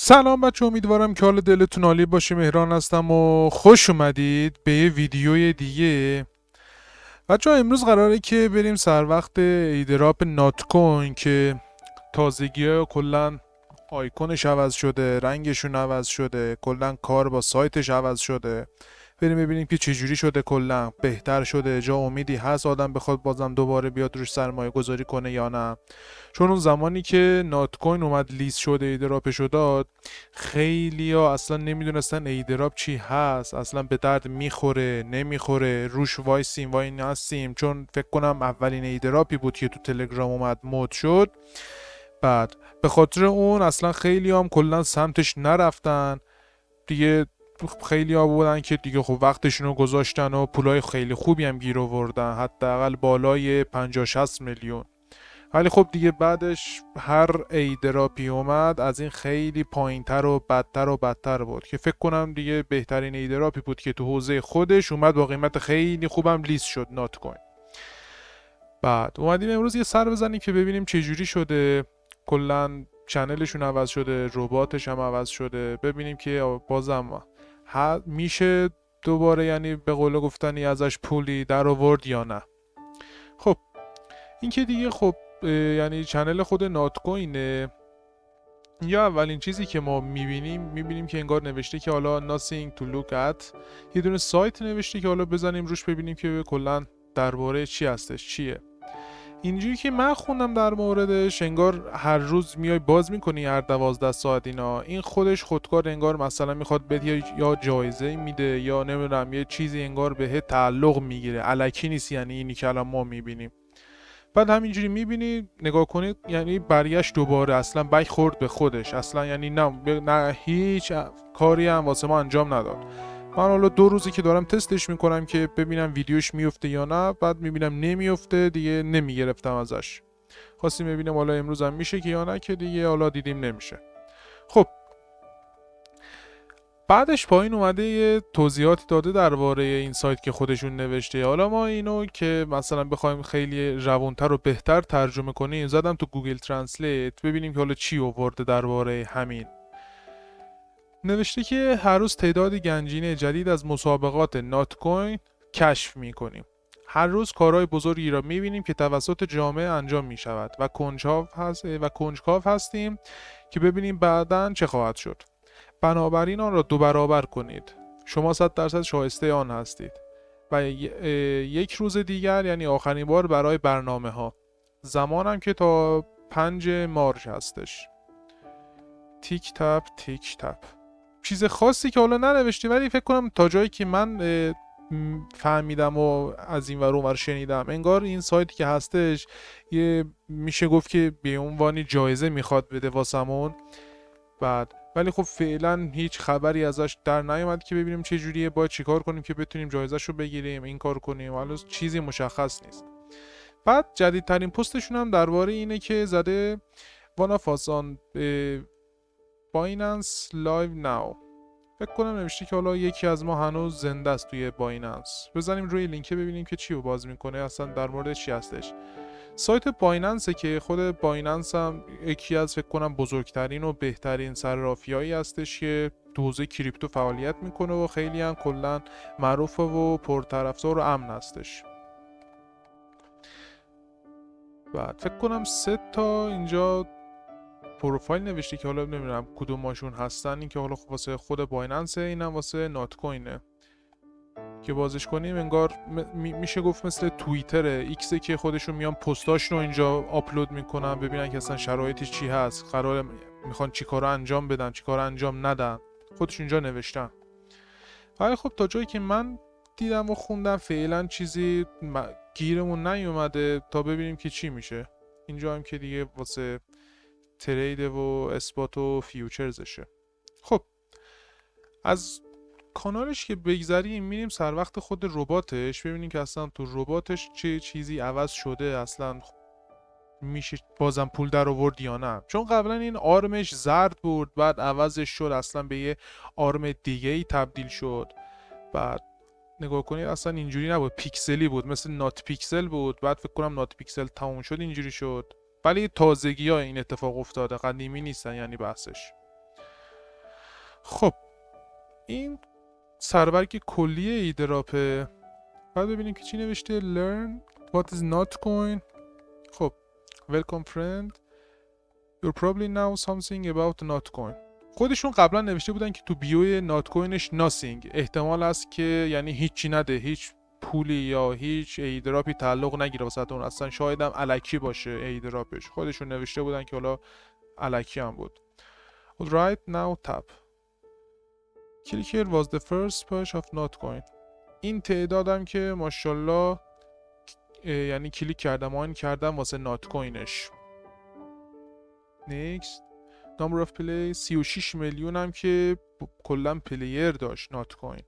سلام بچه، امیدوارم که حال دلتون عالی باشه. مهران هستم و خوش اومدید به یه ویدیوی دیگه. بچه امروز قراره که بریم سر وقت ایدراپ نات کوین که تازگی ها کلن آیکونش عوض شده، رنگشون عوض شده، کلن کار با سایتش عوض شده. بریم ببینیم که چجوری شده، کلا بهتر شده، جا امیدی هست آدم بخواد بازم دوباره بیاد روش سرمایه گذاری کنه یا نه. چون اون زمانی که نات کوین اومد لیست شده ایدراپشو داد، خیلی ها اصلا نمیدونستن ایدراپ چی هست، اصلا به درد میخوره نمیخوره، روش وایسیم وای نستیم. چون فکر کنم اولین ایدراپی بود که تو تلگرام اومد مود شد. بعد به خاطر اون اصلا خیلی هم کلا سمتش نرفتن دیگه. خیلی ها بودن که دیگه خب وقتشون رو گذاشتن و پولای خیلی خوبی هم گیر آوردن، حداقل بالای 50-60 میلیون. ولی خب دیگه بعدش هر ایدراپی اومد از این خیلی پایینتر و بدتر و بدتر بود که فکر کنم دیگه بهترین ایدراپی بود که تو حوزه خودش اومد با قیمت خیلی خوبم لیست شد، نات کوین. بعد اومدیم امروز یه سر بزنیم که ببینیم چه جوری شده. کلا چنلشون عوض شده، رباتش هم عوض شده، ببینیم که بازم میشه دوباره، یعنی به قول گفتنی ازش پولی در آورد یا نه. خب این که دیگه خب یعنی چنل خود نات کوینه. یا اولین چیزی که ما میبینیم که انگار نوشته که حالا nothing to look at، یه دونه سایت نوشته که حالا بزنیم روش ببینیم که کلا درباره چی هستش، چیه. اینجوری که من خوندم در موردش، انگار هر روز میای باز میکنی هر 12 ساعت اینا، این خودش خودکار انگار مثلا میخواد بهت یا جایزه میده یا نمیدونم یه چیزی انگار بهت تعلق میگیره، الکی نیست. یعنی اینی که الان ما میبینیم، بعد همینجوری میبینی نگاه کنید، یعنی برگشت دوباره اصلا بک خورد به خودش اصلا. یعنی نه هیچ کاری هم واسه ما انجام نداد. من حالا 2 روزی که دارم تستش میکنم که ببینم ویدیوش میفته یا نه، بعد میبینم نمیفته دیگه، نمیگرفتم ازش. خواستیم ببینم حالا امروز هم میشه که یا نه، که دیگه حالا دیدیم نمیشه. خب بعدش پایین اومده یه توضیحاتی داده درباره این سایت که خودشون نوشته. حالا ما اینو که مثلا بخوایم خیلی روونتر و بهتر ترجمه کنیم، زدم تو گوگل ترنسلیت ببینیم که حالا چی آورده درباره همین. نوشته که هر روز تعداد گنجینه جدید از مسابقات نات کوین کشف میکنیم. هر روز کارهای بزرگی را میبینیم که توسط جامعه انجام میشود و کنجکاو هستیم که ببینیم بعداً چه خواهد شد. بنابراین آن را 2 برابر کنید. شما 100% شایسته آن هستید. و یک روز دیگر، یعنی آخرین بار برای برنامه ها. زمانم که تا 5 مارس هستش. تیک تاپ تیک تاپ. چیز خاصی که حالا ننوشتی، ولی فکر کنم تا جایی که من فهمیدم و از این ور اون ور شنیدم، انگار این سایتی که هستش یه میشه گفت که به عنوان جایزه میخواد بده واسمون. بعد ولی خب فعلا هیچ خبری ازش در نیومد که ببینیم چه جوریه، باید چیکار کنیم که بتونیم جایزه‌شو بگیریم، این کار کنیم، حالا چیزی مشخص نیست. بعد جدیدترین پستشون هم درباره اینه که زده wanna focus on Binance Live Now. فکر کنم نوشته که حالا یکی از ما هنوز زنده است توی بایننس. بزنیم روی لینک ببینیم که چی رو باز میکنه، اصلا در مورد چی هستش. سایت بایننسه که خود بایننس هم یکی از فکر کنم بزرگترین و بهترین صرافیایی هستش که تو حوزه کریپتو فعالیت میکنه و خیلی هم کلا معروفه و پرطرفدار و امن هستش. بعد فکر کنم 3 تا اینجا پروفایل نوشته که حالا نمیدونم کدوماشون هستن. این که حالا واسه خود بایننسه، اینم واسه نات کوینه که بازش کنیم. انگار میشه گفت مثل توییتر ایکسه که خودشون میان پستاش رو اینجا آپلود میکنن، ببینن که اصلا شرایطش چی هست، قرار میخوان چیکارا انجام بدن چیکارا انجام ندن، خودشون اینجا نوشتن. ولی خب تا جایی که من دیدم و خوندم فعلا چیزی گیرمون نیومده تا ببینیم که چی میشه. اینجا هم که دیگه واسه ترید و اثبات و فیوچرزشه. خب از کانالش که بگذریم میریم سر وقت خود رباتش، ببینیم که اصلا تو رباتش چه چیزی عوض شده، اصلا میشه بازم پول در آورد یا نه. چون قبلا این آرمش زرد بود، بعد عوضش شد اصلا به یه آرم دیگه ای تبدیل شد. بعد نگاه کنید اصلا اینجوری نبود، پیکسلی بود، مثل نات پیکسل بود. بعد فکر کنم نات پیکسل تموم شد اینجوری شد. ولی تازگی ها این اتفاق افتاده، قدیمی نیستن یعنی بحثش. این سرورگ کلی ایدراپه. بعد ببینیم که چی نوشته. learn what is notcoin. خب welcome friend you're probably now something about notcoin. خودشون قبلا نوشته بودن که تو بیوی ناتکوینش nothing، احتمال است که یعنی هیچی نده، هیچ پولی یا هیچ ایدراپی تعلق نگیره واسه اون، اصلا شاید هم الکی باشه ایدراپش. خودشون نوشته بودن که حالا الکی هم بود. right now tap click here was the first push of notcoin. این تعدادم که ماشاءالله یعنی کلیک کردم آن کردم واسه ناتکوینش. next number of play 36 میلیون هم که کلا پلیر داشت ناتکوین،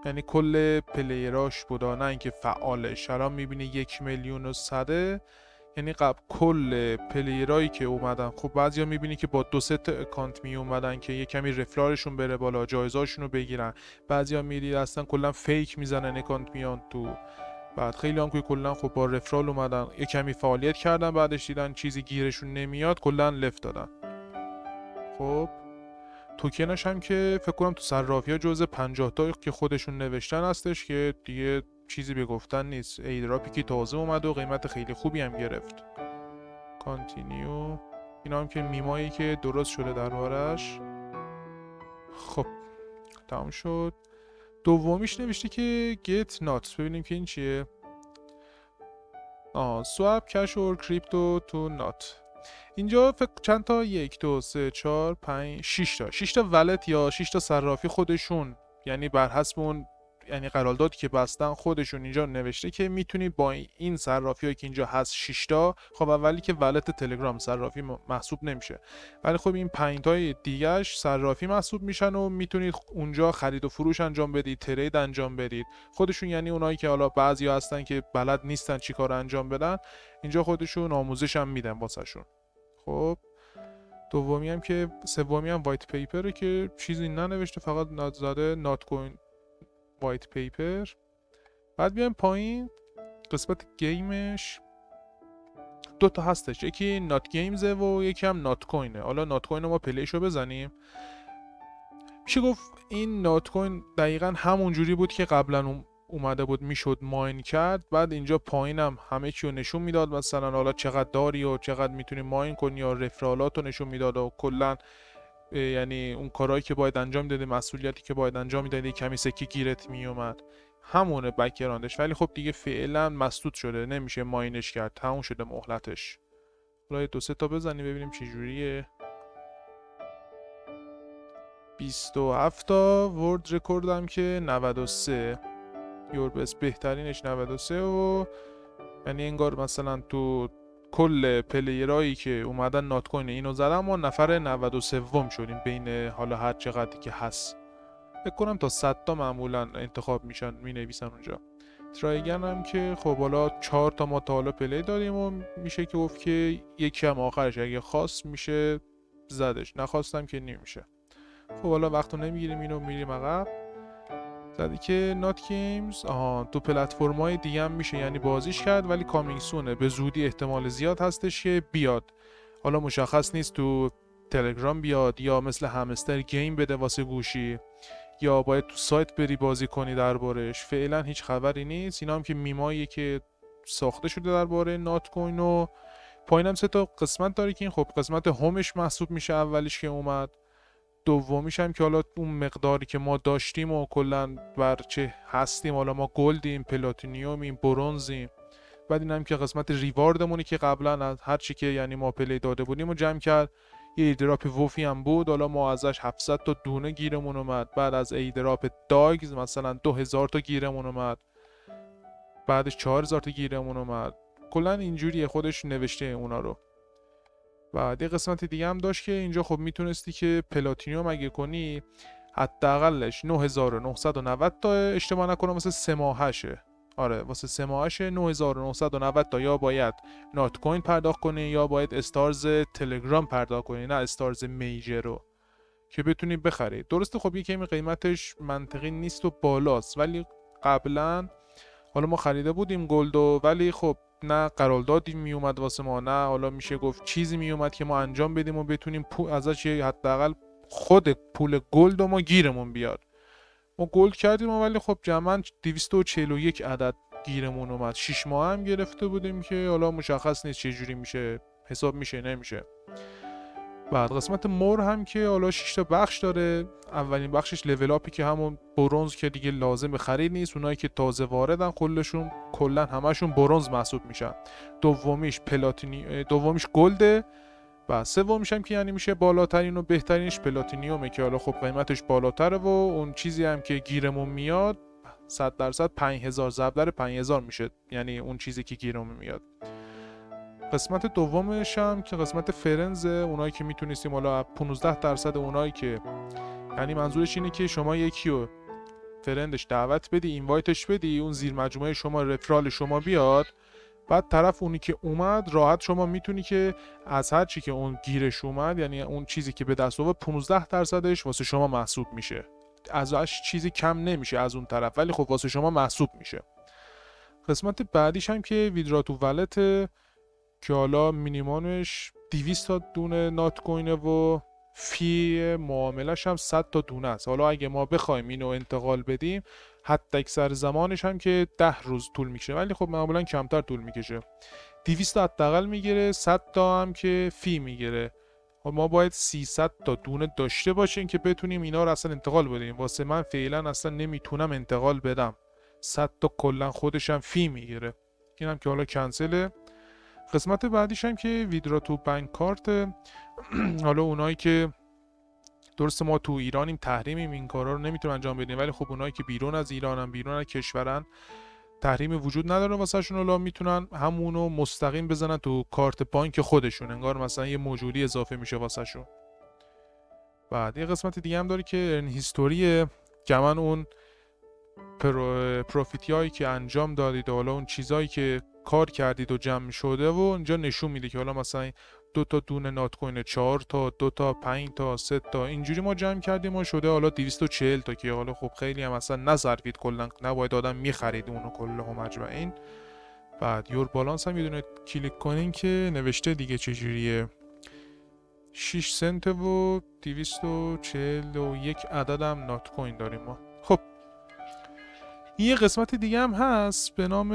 یعنی کل پلیراش بودا نه اینکه فعالش. الان میبینی 1,100,000، یعنی قبل کل پلیرایی که اومدن. خب بعضیا میبینی که با 2-3 تا اکانت می اومدن که یه کمی رفلارشون بره بالا، جایزاشون رو بگیرن. بعضیا میری اصلا کلا فیک میزنن اکانت میان تو. بعد خیلی هم که کلا خب با رفرال اومدن یه کمی فعالیت کردن، بعدش دیدن چیزی گیرشون نمیاد کلا لفت دادن. خب توکنش هم که فکر کنم تو صرافی‌ها جزء 50 تا که خودشون نوشتن هستش که دیگه چیزی به گفتن نیست. ایدراپی که تازه اومد و قیمت خیلی خوبی هم گرفت. کانتینیو اینا هم که میمایی که درست شده دربارش. خب تمام شد. دومیش نوشته که get not. ببینیم که این چیه. swap cash or crypto to not. اینجا فکر چند تا 1 2 3 4 5 6 تا ولت یا 6 تا صرافی خودشون، یعنی بر حسب اون یعنی قراردادی که بستن خودشون اینجا نوشته که میتونید با این صرافیایی که اینجا هست 6 تا، خب اولی که ولت تلگرام صرافی محسوب نمیشه، ولی خب این 5 تای دیگه‌اش صرافی محسوب میشن و میتونید اونجا خرید و فروش انجام بدید، ترید انجام بدید. خودشون یعنی اونایی که حالا بعضیا هستن که بلد نیستن چیکار انجام بدن، اینجا خودشون آموزش هم میدن واسهشون. خب دومی هم که سومی هم وایت پیپره که چیزی ننوشته، فقط زده نات کوین وایت پیپر. بعد بیایم پایین قسمت گیمش 2 تا هستش، یکی نات گیمزه و یکی هم نات کوینه. حالا نات کوین رو ما پلیشو بزنیم. میشه گفت این نات کوین دقیقا همون جوری بود که قبلا اومده بود میشد ماین کرد. بعد اینجا پایینم همه چی رو نشون میداد، مثلا حالا چقدر داری و چقدر میتونی ماین کنی یا رفرالات رو نشون میداد و کلا یعنی اون کارهایی که باید انجام دادی، مسئولیتی که باید انجام میدادی، کمی سکی گیرت میومد. همونه بک‌گراندش، ولی خب دیگه فعلا مسدود شده، نمیشه ماینش کرد، تموم شده مهلتش. حالا 2-3 تا بزنیم ببینیم چه جوریه. 27 تا ورد رکوردم که 93 یوربس بهترینش 93 و یعنی انگار مثلا تو کل پلیرایی که اومدن نات کوین اینو زدن ما نفر 93 شدیم بین حالا هر چقدری که هست. فکر کنم تا 100 تا معمولا انتخاب میشن مینویسن اونجا. ترایگن هم که خب حالا 4 تا ما تا حالا پلی داریم و میشه که گفت که یکی هم آخرش اگه خواست میشه زدش، نخواستم که نمیشه. خب حالا وقتو نمیگیریم، اینو میریم عقب. زدی که نات گیمز تو پلتفرم‌های دیگه هم میشه یعنی بازیش کرد، ولی کامینگ سونه، به زودی احتمال زیاد هستش که بیاد. حالا مشخص نیست تو تلگرام بیاد یا مثل همستر گیم بده واسه گوشی، یا باید تو سایت بری بازی کنی دربارش. فعلا هیچ خبری نیست. اینا هم که میمایی که ساخته شده درباره نات کوین و پایینم 3 تا قسمت داره که این خب قسمت هومش محسوب میشه اولیش که اومد. دومیش هم که حالا اون مقداری که ما داشتیم و کلا بر چه هستیم، حالا ما گلدیم، پلاتینیومیم، برونزیم. بعد این هم که قسمت ریواردمونی که قبلا از هر چی که یعنی ما پلی داده بودیم و جمع کرد. یه ایدراپ وفی هم بود، حالا ما ازش 700 تا دونه گیرمون اومد. بعد از ایدراپ داگز مثلا 2000 تا گیرمون اومد، بعدش 4000 تا گیرمون اومد. کلا اینجوریه خودش نوشته اونا رو. بعد یه قسمت دیگه هم داشت که اینجا خب میتونستی که پلاتینیوم اگه کنی حداقلش 9990 تا، اشتباه نکنم واسه 3 ماهشه. آره واسه 3 ماهشه 9990 تا یا باید نات کوین پرداخت کنی یا باید استارز تلگرام پرداخت کنی، نه استارز میجر رو که بتونی بخری. درسته خب یه کمی قیمتش منطقی نیست و بالاست، ولی قبلا حالا ما خریده بودیم گلدو، ولی خب نه قراردادی میومد واسه ما، نه حالا میشه گفت چیزی میومد که ما انجام بدیم و بتونیم ازش حداقل خود پول گلد و ما گیرمون بیاد. ما گلد کردیم ولی خب جمعاً 241 عدد گیرمون اومد. 6 ماه هم گرفته بودیم که حالا مشخص نیست چه جوری میشه، حساب میشه نمیشه. بعد قسمت مور هم که حالا 6 تا بخش داره. اولین بخشش لول اپی که همون برنز که دیگه لازم خرید نیست، اونایی که تازه واردن کلا همشون برنز محسوب میشن. دومیش پلاتینی، دومیش گلده. و سومیش هم که یعنی میشه بالاترین و بهترینش پلاتینیومه که حالا خب قیمتش بالاتره و اون چیزی هم که گیرمون میاد 100% 5000 ضرب در 5000 میشه، یعنی اون چیزی که گیرمون میاد. قسمت دومش هم که قسمت فرنز، اونایی که میتونستیم حالا 15% اونایی که، یعنی منظورش اینه که شما یکی رو فرندش دعوت بدی، اینوایتش بدی، اون زیر مجموعه شما رفرال شما بیاد، بعد طرف اونی که اومد راحت شما میتونی که از هر چی که اون گیرش اومد، یعنی اون چیزی که به دست آورد 15%ش واسه شما محسوب میشه، ازش چیزی کم نمیشه از اون طرف، ولی خب واسه شما محسوب میشه. قسمت بعدیش هم که ویدرا تو ولت که حالا مینیممش 200 تا دونه نات کوینه و فی معاملش هم 100 تا دونه است. حالا اگه ما بخوایم اینو انتقال بدیم حتی اکثر زمانش هم که 10 روز طول میکشه، ولی خب معمولا کمتر طول میکشه. 200 تا حداقل میگیره، 100 تا هم که فی میگیره. ما باید 300 تا دونه داشته باشیم که بتونیم اینا رو اصلا انتقال بدیم. واسه من فعلا اصلا نمیتونم انتقال بدم. 100 تا کلا خودش هم فی میگیره. اینم که حالا کنسله. قسمت بعدیش هم که ویدرا تو بانک کارت. حالا اونایی که درسته ما تو ایرانیم تحریمیم این کارا رو نمیتونن انجام بدیم، ولی خب اونایی که بیرون از ایرانن، بیرون از کشورن، تحریم وجود نداره واسهشون، حالا میتونن همونو مستقیم بزنن تو کارت بانک خودشون، انگار مثلا یه موجودی اضافه میشه واسهشون. بعد یه قسمت دیگه هم داره که هیستوری جمعاً اون پروفیتی هایی که انجام دادید و حالا اون چیزایی که کار کردید و جمع شده و اینجا نشون میده که حالا مثلا 2 تا دونه نات کوین 4 تا 2 تا 5 تا 3 تا اینجوری ما جمع کردیم و شده حالا 240 تا که حالا خب خیلی هم اصلا نصرفید، کلا نباید آدم میخرید اونو کلا هم مجموعین. بعد یور بالانس هم یه دونه کلیک کنین که نوشته دیگه چجوریه، 6 سنت و 241 عدد هم نات کوین داریم ما. خب یه قسمت دیگه هم هست به نام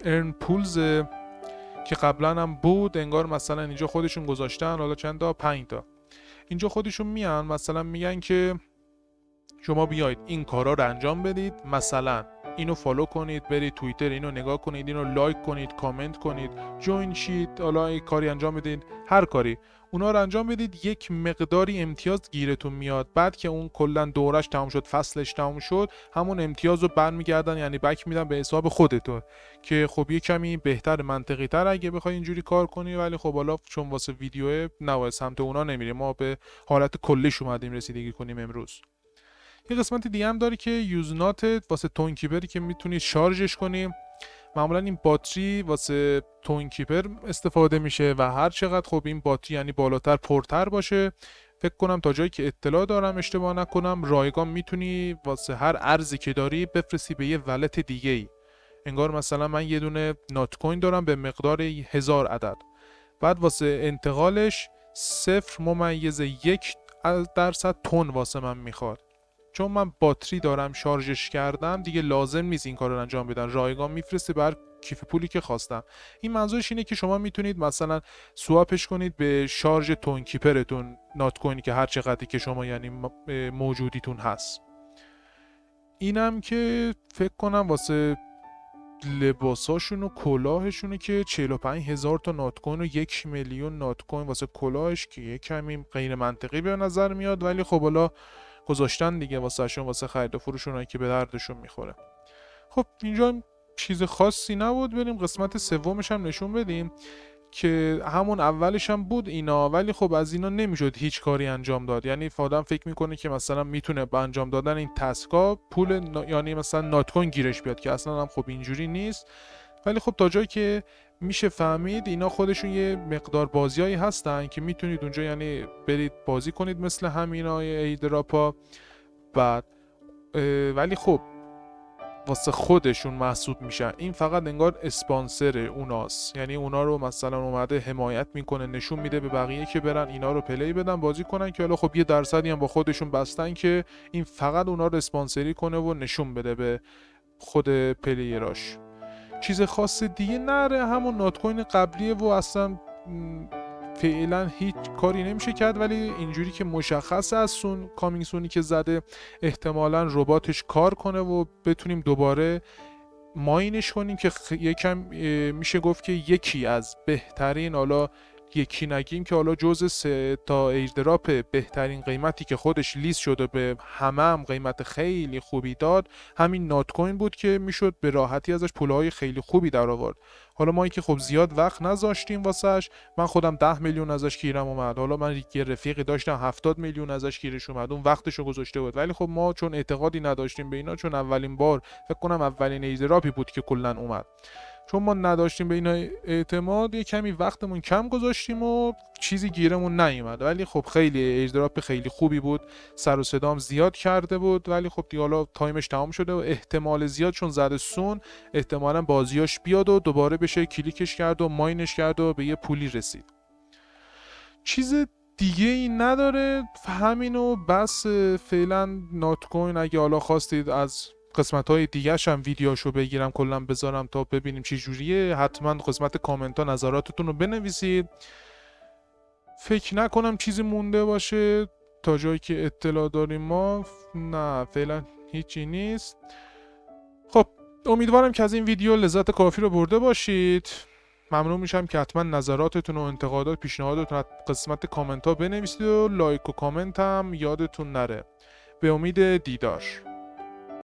ارن پولز که قبلا هم بود، انگار مثلا اینجا خودشون گذاشتن، حالا چند تا 5 تا اینجا خودشون میان مثلا میگن که شما بیاید این کارا رو انجام بدید، مثلا اینو فالو کنید، برید توییتر اینو نگاه کنید، اینو لایک کنید، کامنت کنید، جوین شید، حالا این کاری انجام بدید، هر کاری اونا رو انجام بدید، یک مقداری امتیاز گیرتون میاد. بعد که اون کلا دورش تمام شد، فصلش تمام شد، همون امتیاز رو برمیگردن، یعنی بک میدن به حساب خودتون که خب یه کمی بهتر، منطقی تر اگه بخوای اینجوری کار کنی، ولی خب حالا چون واسه ویدیو نباید سمت اونا نمیریم، ما به حالت کلیش اومدیم رسیدگی کنیم امروز. یه قسمت دیگه هم داره که یوزنات واسه تون کیپری که میتونید شارژش کنیم. معمولا این باتری واسه تون کیپر استفاده میشه و هر چقدر خب این باتری یعنی بالاتر پرتر باشه، فکر کنم تا جایی که اطلاع دارم اشتباه نکنم رایگان میتونی واسه هر ارزی که داری بفرستی به یه ولت دیگه ای. انگار مثلا من یه دونه نات کوین دارم به مقدار 1000 عدد، بعد واسه انتقالش 0.1% تون واسه من میخواد. چون من باتری دارم شارژش کردم دیگه لازم نیست این کار رو انجام بدن، رایگان میفرسته بر کیف پولی که خواستم. این منظورش اینه که شما میتونید مثلا سواپش کنید به شارژ تون کیپرتون، نات کوینی که هر چقدری که شما یعنی موجودیتون هست. اینم که فکر کنم واسه لباساشون و کلاهشونه که 45000 تا نات کوین و 1 میلیون نات کوین واسه کلاهش که یه کمی غیر منطقی به نظر میاد، ولی خب حالا گذاشتن دیگه واسهشون، واسه خرید و فروشون که به دردشون میخوره. خب اینجا چیز خاصی نبود، بریم قسمت سومش هم نشون بدیم که همون اولش هم بود اینا، ولی خب از اینا نمیشد هیچ کاری انجام داد. یعنی آدم فکر میکنه که مثلا میتونه با انجام دادن این تسکا پول یعنی مثلا نات کوین گیرش بیاد، که اصلا هم خب اینجوری نیست. ولی خب تا جایی که میشه فهمید اینا خودشون یه مقدار بازیایی هستن که میتونید اونجا یعنی برید بازی کنید مثل همینای ایدراپا. بعد ولی خب واسه خودشون محسوب میشن، این فقط انگار اسپانسر اوناست، یعنی اونا رو مثلا اومده حمایت میکنه، نشون میده به بقیه که برن اینا رو پلی بدن بازی کنن، که حالا خب یه درصدی هم با خودشون بستن که این فقط اونا رو اسپانسری کنه و نشون بده به خود پلیراش. چیز خاص دیگه نره، همون نات کوین قبلیه و اصلا فعلا هیچ کاری نمیشه کرد، ولی اینجوری که مشخص از کامینگ سونی که زده احتمالا رباتش کار کنه و بتونیم دوباره ماینش کنیم که یکم میشه گفت که یکی از بهترین، حالا یکی نگیم که حالا جز 3 تا ایردراپ بهترین قیمتی که خودش لیست شده به هم قیمت خیلی خوبی داد، همین نات کوین بود که میشد به راحتی ازش پولهای خیلی خوبی در آورد. حالا ما که خب زیاد وقت نذاشتیم واسش، من خودم 10 میلیون ازش گیرم اومد، حالا من یه رفیقی داشتم 70 میلیون ازش گیرش اومد، اون وقتشو گذاشته بود، ولی خب ما چون اعتقادی نداشتیم به اینا، چون اولین بار فکر کنم اولین ایردراپی بود که کلا اومد، چون ما نداشتیم به اینا اعتماد، یه کمی وقتمون کم گذاشتیم و چیزی گیرمون نیومد. ولی خب خیلی ایردراپ خیلی خوبی بود، سر و صدام زیاد کرده بود، ولی خب دیگه حالا تایمش تمام شده و احتمال زیاد چون زده سون احتمالا بازیاش بیاد و دوباره بشه کلیکش کرد و ماینش کرد و به یه پولی رسید. چیز دیگه این نداره، همینو بس فعلا نات کوین. اگه حالا خواستید از قسمت های دیگه هم ویدیوشو بگیرم کلا بذارم تا ببینیم چه جوریه، حتما قسمت کامنت ها نظراتتون رو بنویسید. فکر نکنم چیزی مونده باشه تا جایی که اطلاع داریم ما، نه فعلا هیچی نیست. خب امیدوارم که از این ویدیو لذت کافی رو برده باشید. ممنون میشم که حتما نظراتتون و انتقادات پیشنهاداتون از قسمت کامنت ها بنویسید و لایک و کامنت هم یادتون نره. به امید دیدار.